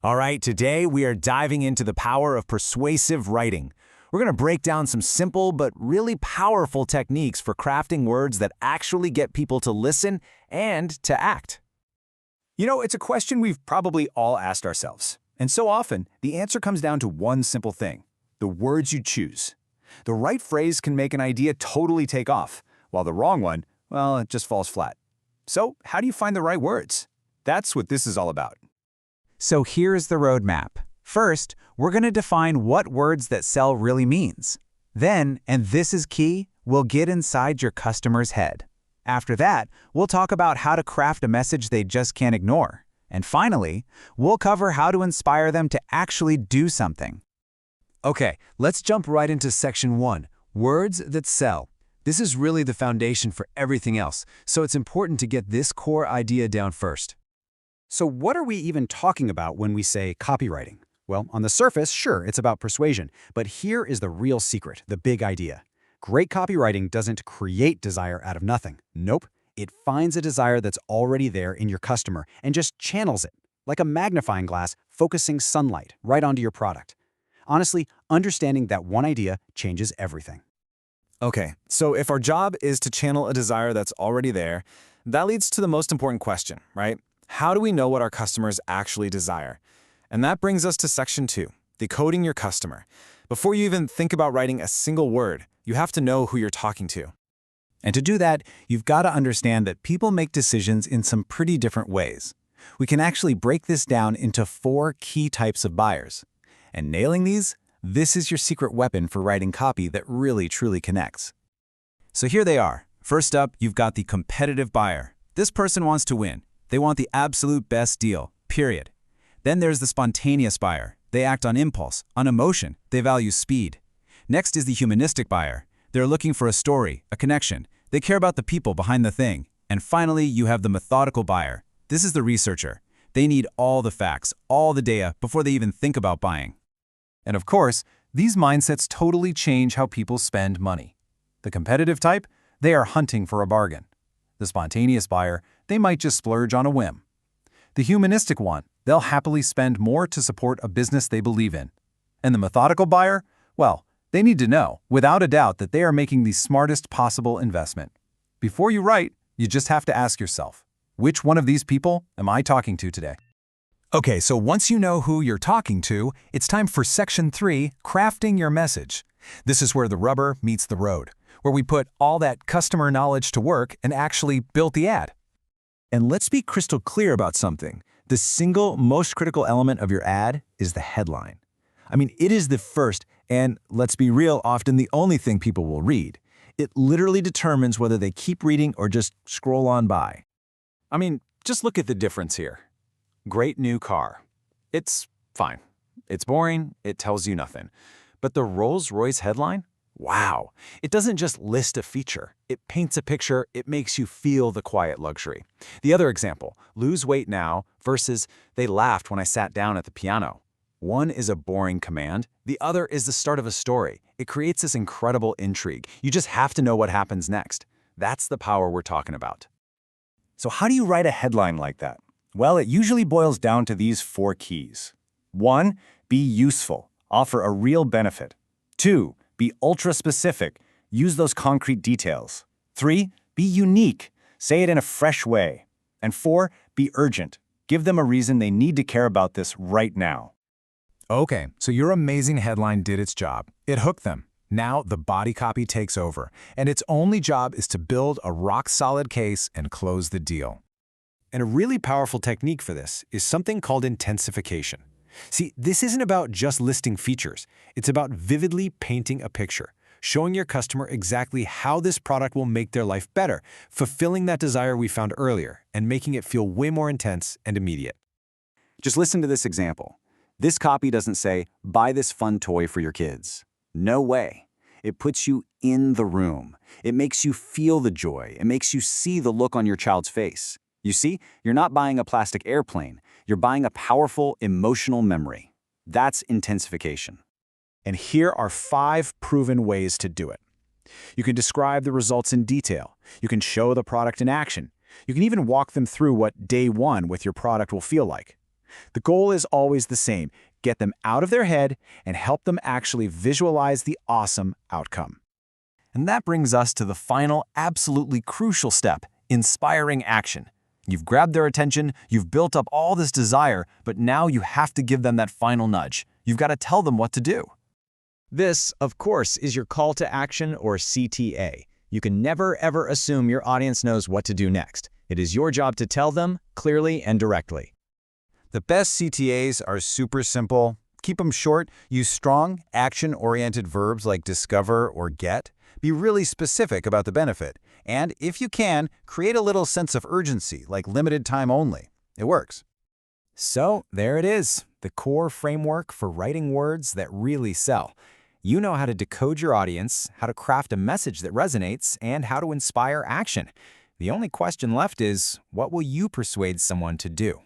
All right, today we are diving into the power of persuasive writing. We're going to break down some simple but really powerful techniques for crafting words that actually get people to listen and to act. You know, it's a question we've probably all asked ourselves. And so often, the answer comes down to one simple thing: the words you choose. The right phrase can make an idea totally take off, while the wrong one, well, it just falls flat. So, how do you find the right words? That's what this is all about. So here's the roadmap. First, we're going to define what words that sell really means. Then, and this is key, we'll get inside your customer's head. After that, we'll talk about how to craft a message they just can't ignore. And finally, we'll cover how to inspire them to actually do something. Okay, let's jump right into section 1, words that sell. This is really the foundation for everything else, so it's important to get this core idea down first. So what are we even talking about when we say copywriting? Well, on the surface, sure, it's about persuasion, but here is the real secret, the big idea. Great copywriting doesn't create desire out of nothing. Nope. It finds a desire that's already there in your customer and just channels it, like a magnifying glass focusing sunlight right onto your product. Honestly, understanding that one idea changes everything. Okay, so if our job is to channel a desire that's already there, that leads to the most important question, right? How do we know what our customers actually desire? And that brings us to section 2, decoding your customer. Before you even think about writing a single word, you have to know who you're talking to. And to do that, you've got to understand that people make decisions in some pretty different ways. We can actually break this down into 4 key types of buyers. And nailing these, this is your secret weapon for writing copy that really truly connects. So here they are. First up, you've got the competitive buyer. This person wants to win. They want the absolute best deal, period. Then there's the spontaneous buyer. They act on impulse, on emotion. They value speed. Next is the humanistic buyer. They're looking for a story, a connection. They care about the people behind the thing. And finally, you have the methodical buyer. This is the researcher. They need all the facts, all the data before they even think about buying. And of course, these mindsets totally change how people spend money. The competitive type, they are hunting for a bargain. The spontaneous buyer, they might just splurge on a whim. The humanistic one, they'll happily spend more to support a business they believe in. And the methodical buyer, well, they need to know, without a doubt, that they are making the smartest possible investment. Before you write, you just have to ask yourself, which one of these people am I talking to today? Okay, so once you know who you're talking to, it's time for section 3, crafting your message. This is where the rubber meets the road, where we put all that customer knowledge to work and actually built the ad. And let's be crystal clear about something. The single most critical element of your ad is the headline. I mean, it is the first, and let's be real, often the only thing people will read. It literally determines whether they keep reading or just scroll on by. I mean, just look at the difference here. Great new car. It's fine. It's boring. It tells you nothing. But the Rolls-Royce headline? Wow. It doesn't just list a feature. It paints a picture. It makes you feel the quiet luxury. The other example, lose weight now versus they laughed when I sat down at the piano. One is a boring command. The other is the start of a story. It creates this incredible intrigue. You just have to know what happens next. That's the power we're talking about. So how do you write a headline like that? Well, it usually boils down to these 4 keys. 1, be useful. Offer a real benefit. 2, be ultra-specific. Use those concrete details. 3, be unique. Say it in a fresh way. And 4, be urgent. Give them a reason they need to care about this right now. Okay, so your amazing headline did its job. It hooked them. Now the body copy takes over, and its only job is to build a rock-solid case and close the deal. And a really powerful technique for this is something called intensification. See, this isn't about just listing features. It's about vividly painting a picture, showing your customer exactly how this product will make their life better, fulfilling that desire we found earlier, and making it feel way more intense and immediate. Just listen to this example. This copy doesn't say, buy this fun toy for your kids. No way. It puts you in the room. It makes you feel the joy. It makes you see the look on your child's face. You see, you're not buying a plastic airplane. You're buying a powerful emotional memory. That's intensification. And here are 5 proven ways to do it. You can describe the results in detail. You can show the product in action. You can even walk them through what day 1 with your product will feel like. The goal is always the same: get them out of their head and help them actually visualize the awesome outcome. And that brings us to the final, absolutely crucial step: inspiring action. You've grabbed their attention, you've built up all this desire, but now you have to give them that final nudge. You've got to tell them what to do. This, of course, is your call to action, or CTA. You can never, ever assume your audience knows what to do next. It is your job to tell them clearly and directly. The best CTAs are super simple. Keep them short. Use strong, action-oriented verbs like discover or get. Be really specific about the benefit. And if you can, create a little sense of urgency, like limited time only. It works. So, there it is, the core framework for writing words that really sell. You know how to decode your audience, how to craft a message that resonates, and how to inspire action. The only question left is, what will you persuade someone to do?